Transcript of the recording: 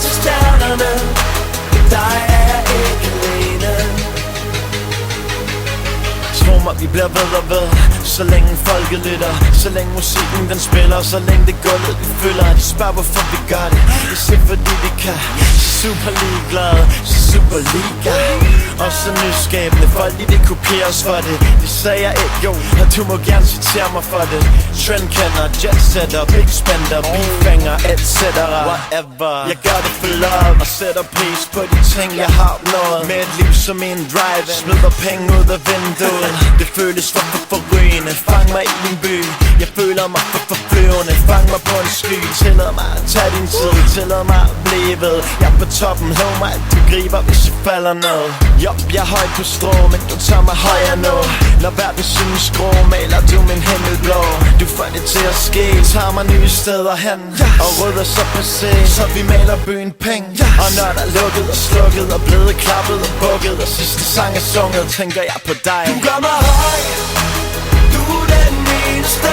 til stjernerne. Dig er jeg ikke alene. Tro mig, vi bliver ved og ved, så længe folket lytter, så længe musikken den spiller, så længe det gulvet vi føler. De spørger hvorfor vi gør det, det er fordi vi kan. Super ligeglade, super liga. Og så nyskabende, folk de vil kopiere os for det. De sagde jeg ikke jo, og du må gerne citere mig for det. Trendkender, jetsetter, big spender, beefanger, etc. Whatever. Jeg gør det for love, og sætter pris på de ting jeg har opnået. Med et liv som en drive, smider penge ud af vinduet. Det føles for forrygende, fang mig i din by. Jeg føler mig for forflyvende, fang mig på en sky. Tillad mig at tage din tid, tillad mig at blive ved. Jeg er på toppen, lov mig at du griber, hvis jeg falder ned. Jo, jeg er højt på strå, men du tager mig højere nu. Når verden synes grå, maler du min himmel blå. Du får det til at ske, tager mig nye steder hen. Og rydder så på scene, så vi maler byen penge. Og når der er lukket og slukket, og blevet klappet og bukket, og sidste sang er sunget, tænker jeg på dig. Du gør mig høj, du er den eneste.